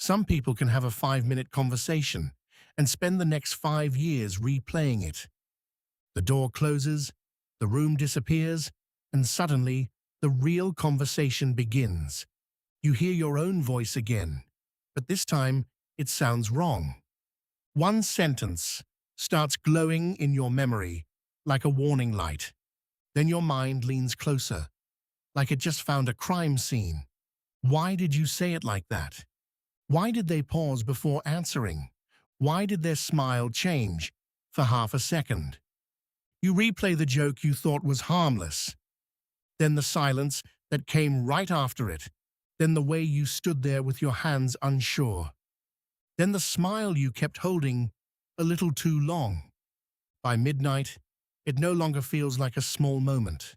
Some people can have a 5-minute conversation and spend the next 5 years replaying it. The door closes, the room disappears, and suddenly the real conversation begins. You hear your own voice again, but this time it sounds wrong. One sentence starts glowing in your memory like a warning light. Then your mind leans closer, like it just found a crime scene. Why did you say it like that? Why did they pause before answering? Why did their smile change for half a second? You replay the joke you thought was harmless, then the silence that came right after it, then the way you stood there with your hands unsure, then the smile you kept holding a little too long. By midnight, it no longer feels like a small moment.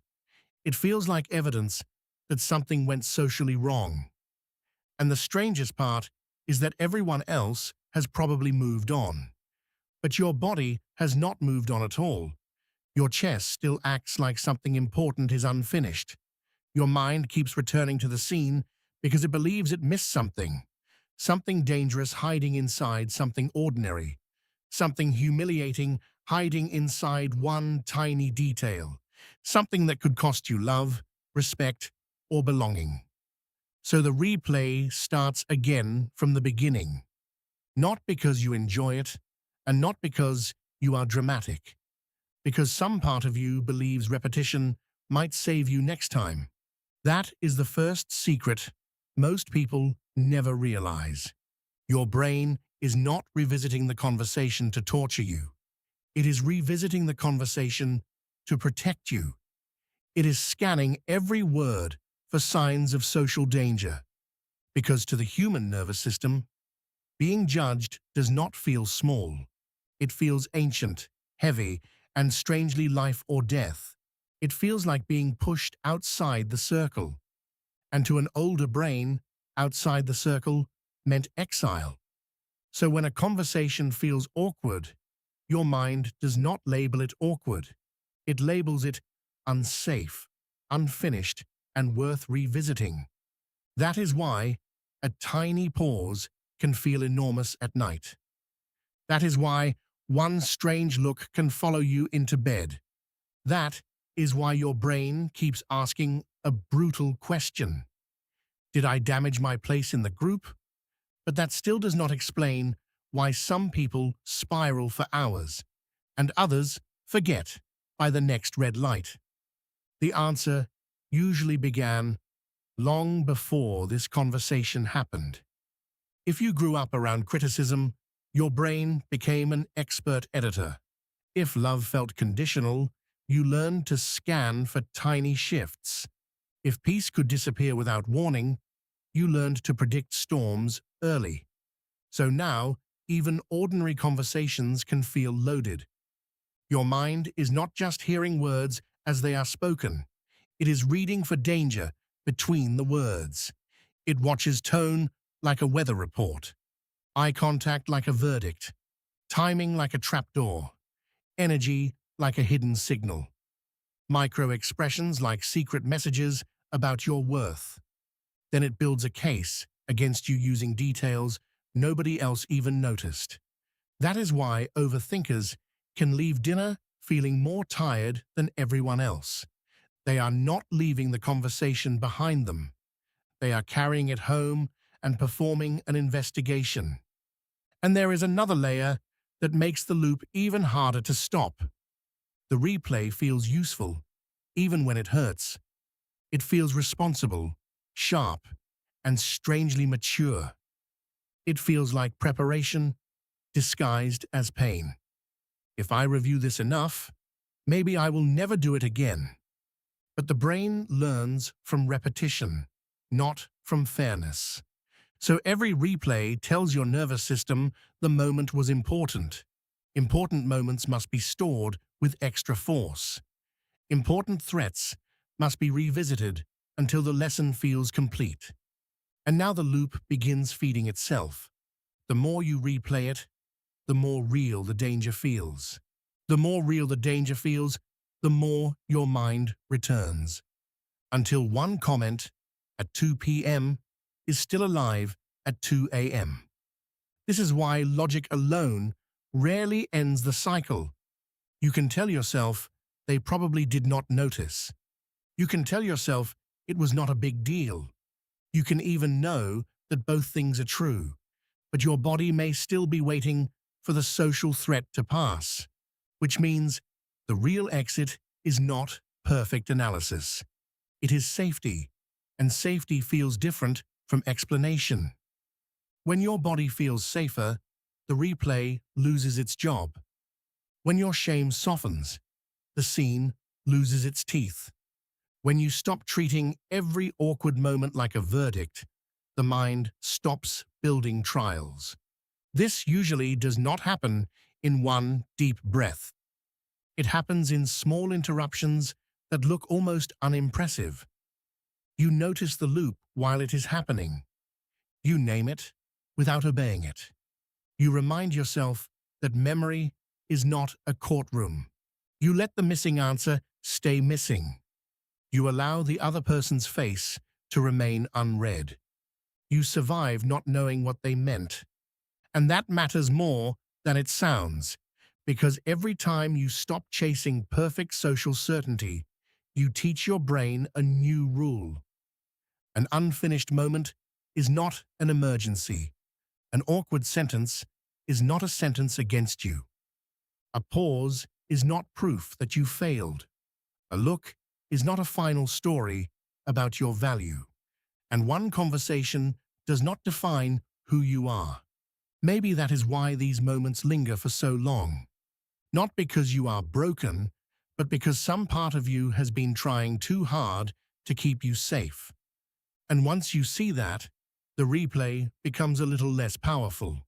It feels like evidence that something went socially wrong. And the strangest part is that everyone else has probably moved on. But your body has not moved on at all. Your chest still acts like something important is unfinished. Your mind keeps returning to the scene because it believes it missed something. Something dangerous hiding inside something ordinary. Something humiliating hiding inside one tiny detail. Something that could cost you love, respect, or belonging. So the replay starts again from the beginning. Not because you enjoy it, and not because you are dramatic. Because some part of you believes repetition might save you next time. That is the first secret most people never realize. Your brain is not revisiting the conversation to torture you. It is revisiting the conversation to protect you. It is scanning every word for signs of social danger. Because to the human nervous system, being judged does not feel small. It feels ancient, heavy, and strangely life or death. It feels like being pushed outside the circle. And to an older brain, outside the circle meant exile. So when a conversation feels awkward, your mind does not label it awkward. It labels it unsafe, unfinished, and worth revisiting. That is why a tiny pause can feel enormous at night. That is why one strange look can follow you into bed. That is why your brain keeps asking a brutal question. Did I damage my place in the group? But that still does not explain why some people spiral for hours and others forget by the next red light. The answer usually began long before this conversation happened. If you grew up around criticism, your brain became an expert editor. If love felt conditional, you learned to scan for tiny shifts. If peace could disappear without warning, you learned to predict storms early. So now, even ordinary conversations can feel loaded. Your mind is not just hearing words as they are spoken. It is reading for danger between the words. It watches tone like a weather report, eye contact like a verdict, timing like a trapdoor, energy like a hidden signal, micro-expressions like secret messages about your worth. Then it builds a case against you using details nobody else even noticed. That is why overthinkers can leave dinner feeling more tired than everyone else. They are not leaving the conversation behind them. They are carrying it home and performing an investigation. And there is another layer that makes the loop even harder to stop. The replay feels useful, even when it hurts. It feels responsible, sharp, and strangely mature. It feels like preparation, disguised as pain. If I review this enough, maybe I will never do it again. But the brain learns from repetition, not from fairness. So every replay tells your nervous system the moment was important. Important moments must be stored with extra force. Important threats must be revisited until the lesson feels complete. And now the loop begins feeding itself. The more you replay it, the more real the danger feels. The more real the danger feels, the more your mind returns. Until one comment at 2 p.m. is still alive at 2 a.m. This is why logic alone rarely ends the cycle. You can tell yourself they probably did not notice. You can tell yourself it was not a big deal. You can even know that both things are true, but your body may still be waiting for the social threat to pass, which means the real exit is not perfect analysis. It is safety, and safety feels different from explanation. When your body feels safer, the replay loses its job. When your shame softens, the scene loses its teeth. When you stop treating every awkward moment like a verdict, the mind stops building trials. This usually does not happen in one deep breath. It happens in small interruptions that look almost unimpressive. You notice the loop while it is happening. You name it without obeying it. You remind yourself that memory is not a courtroom. You let the missing answer stay missing. You allow the other person's face to remain unread. You survive not knowing what they meant. And that matters more than it sounds, because every time you stop chasing perfect social certainty, you teach your brain a new rule. An unfinished moment is not an emergency. An awkward sentence is not a sentence against you. A pause is not proof that you failed. A look is not a final story about your value. And one conversation does not define who you are. Maybe that is why these moments linger for so long. Not because you are broken, but because some part of you has been trying too hard to keep you safe. And once you see that, the replay becomes a little less powerful.